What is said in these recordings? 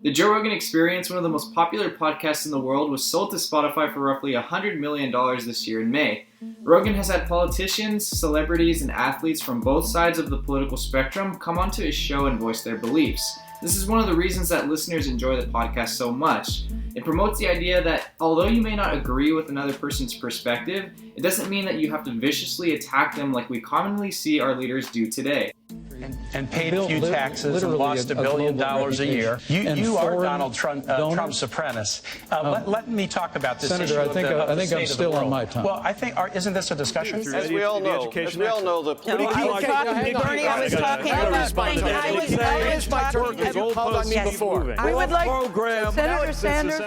The Joe Rogan Experience, one of the most popular podcasts in the world, was sold to Spotify for roughly $100 million this year in May. Rogan has had politicians, celebrities, and athletes from both sides of the political spectrum come onto his show and voice their beliefs. This is one of the reasons that listeners enjoy the podcast so much. It promotes the idea that although you may not agree with another person's perspective, it doesn't mean that you have to viciously attack them like we commonly see our leaders do today. And paid a few taxes and lost $1 billion a year. You are Donald Trump's apprentice. Let me talk about this Senator, issue. I think I'm still on my time. Well, I think, isn't this a discussion? As we all know, the Bernie, I was talking about I would like Senator Sanders.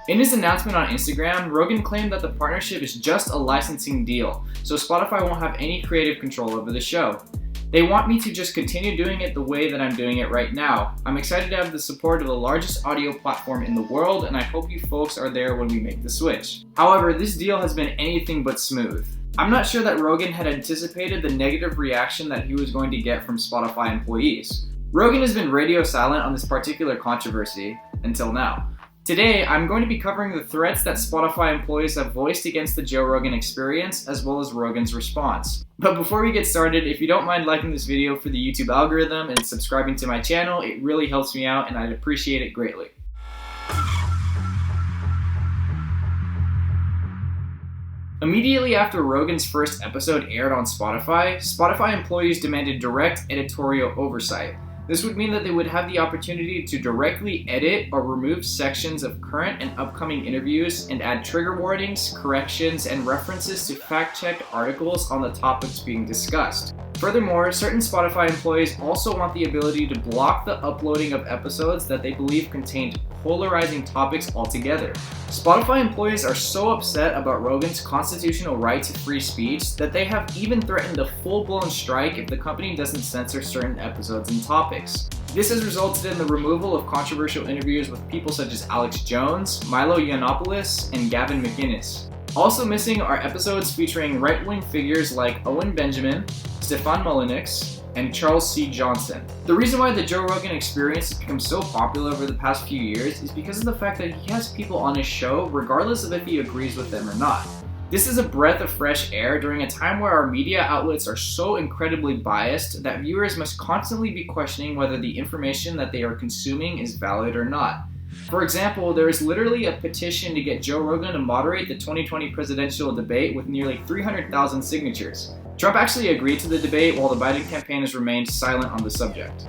In his announcement on Instagram, Rogan claimed that the partnership is just a licensing deal, so Spotify won't have any creative control over the show. They want me to just continue doing it the way that I'm doing it right now. I'm excited to have the support of the largest audio platform in the world, and I hope you folks are there when we make the switch. However, this deal has been anything but smooth. I'm not sure that Rogan had anticipated the negative reaction that he was going to get from Spotify employees. Rogan has been radio silent on this particular controversy until now. Today, I'm going to be covering the threats that Spotify employees have voiced against the Joe Rogan Experience, as well as Rogan's response. But before we get started, if you don't mind liking this video for the YouTube algorithm and subscribing to my channel, it really helps me out and I'd appreciate it greatly. Immediately after Rogan's first episode aired on Spotify employees demanded direct editorial oversight. This would mean that they would have the opportunity to directly edit or remove sections of current and upcoming interviews and add trigger warnings, corrections, and references to fact-checked articles on the topics being discussed. Furthermore, certain Spotify employees also want the ability to block the uploading of episodes that they believe contained polarizing topics altogether. Spotify employees are so upset about Rogan's constitutional right to free speech that they have even threatened a full-blown strike if the company doesn't censor certain episodes and topics. This has resulted in the removal of controversial interviews with people such as Alex Jones, Milo Yiannopoulos, and Gavin McInnes. Also missing are episodes featuring right-wing figures like Owen Benjamin, Stefan Molyneux, and Charles C. Johnson. The reason why the Joe Rogan Experience has become so popular over the past few years is because of the fact that he has people on his show regardless of if he agrees with them or not. This is a breath of fresh air during a time where our media outlets are so incredibly biased that viewers must constantly be questioning whether the information that they are consuming is valid or not. For example, there is literally a petition to get Joe Rogan to moderate the 2020 presidential debate with nearly 300,000 signatures. Trump actually agreed to the debate while the Biden campaign has remained silent on the subject.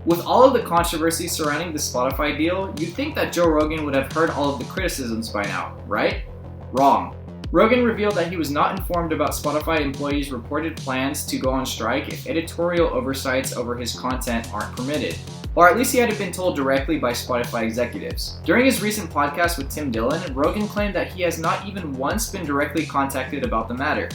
With all of the controversy surrounding the Spotify deal, you'd think that Joe Rogan would have heard all of the criticisms by now, right? Wrong. Rogan revealed that he was not informed about Spotify employees' reported plans to go on strike if editorial oversights over his content aren't permitted. Or at least he hadn't been told directly by Spotify executives. During his recent podcast with Tim Dillon, Rogan claimed that he has not even once been directly contacted about the matter.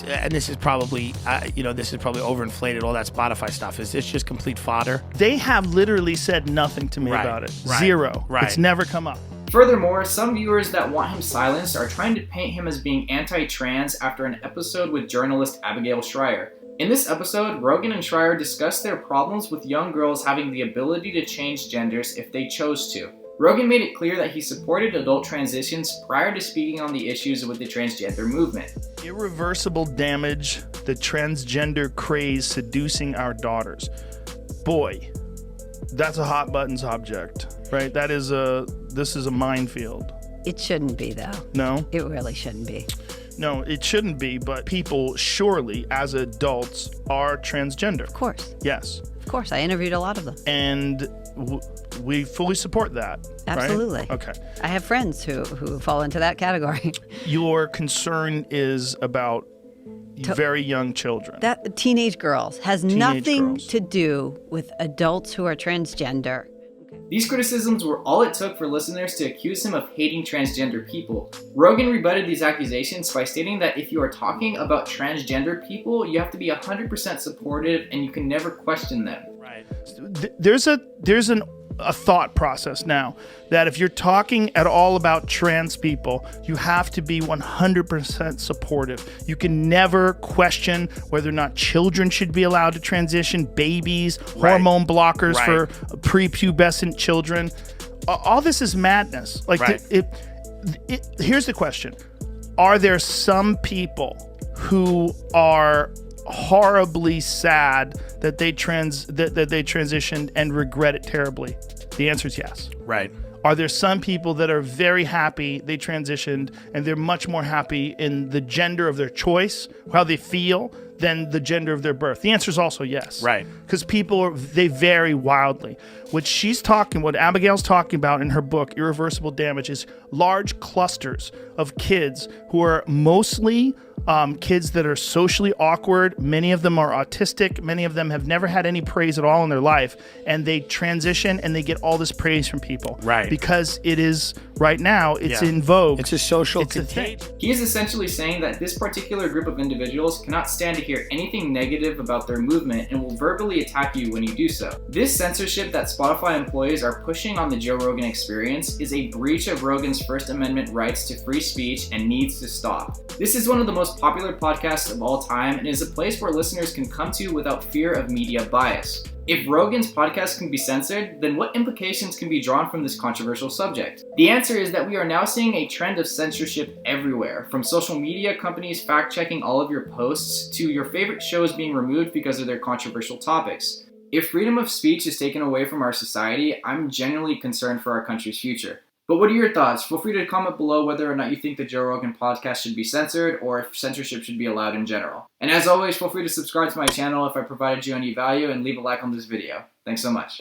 And this is probably, overinflated, all that Spotify stuff. It's just complete fodder. They have literally said nothing to me about it. Zero. It's never come up. Furthermore, some viewers that want him silenced are trying to paint him as being anti-trans after an episode with journalist Abigail Schreier. In this episode, Rogan and Schreier discussed their problems with young girls having the ability to change genders if they chose to. Rogan made it clear that he supported adult transitions prior to speaking on the issues with the transgender movement. Irreversible damage, the transgender craze seducing our daughters. Boy, that's a hot button subject, right? This is a minefield. It shouldn't be, though. No? It really shouldn't be. No, it shouldn't be, but people surely, as adults, are transgender. Of course. Yes. Of course. I interviewed a lot of them. And we fully support that. Absolutely. Right? Okay. I have friends who fall into that category. Your concern is about very young children. That teenage girls has nothing to do with adults who are transgender. These criticisms were all it took for listeners to accuse him of hating transgender people. Rogan rebutted these accusations by stating that if you are talking about transgender people, you have to be 100% supportive and you can never question them. Right. There's an a thought process now that if you're talking at all about trans people, you have to be 100% supportive. You can never question whether or not children should be allowed to transition, babies, hormone blockers for prepubescent children. All this is madness. Like, here's the question. Are there some people who are horribly sad that they transitioned and regret it terribly? The answer is yes. Right. Are there some people that are very happy they transitioned and they're much more happy in the gender of their choice, how they feel, than the gender of their birth? The answer is also yes. Right. Because they vary wildly. What Abigail's talking about in her book, Irreversible Damage, is large clusters of kids who are mostly kids that are socially awkward. Many of them are autistic. Many of them have never had any praise at all in their life. And they transition and they get all this praise from people. Right. Because it is, right now, it's in vogue. It's a social It's a thing. He is essentially saying that this particular group of individuals cannot stand to hear anything negative about their movement and will verbally attack you when you do so. This censorship that Spotify employees are pushing on the Joe Rogan Experience is a breach of Rogan's First Amendment rights to free speech and needs to stop. This is one of the most popular podcasts of all time and is a place where listeners can come to without fear of media bias. If Rogan's podcast can be censored, then what implications can be drawn from this controversial subject? The answer is that we are now seeing a trend of censorship everywhere, from social media companies fact-checking all of your posts to your favorite shows being removed because of their controversial topics. If freedom of speech is taken away from our society, I'm genuinely concerned for our country's future. But what are your thoughts? Feel free to comment below whether or not you think the Joe Rogan podcast should be censored or if censorship should be allowed in general. And as always, feel free to subscribe to my channel if I provided you any value and leave a like on this video. Thanks so much.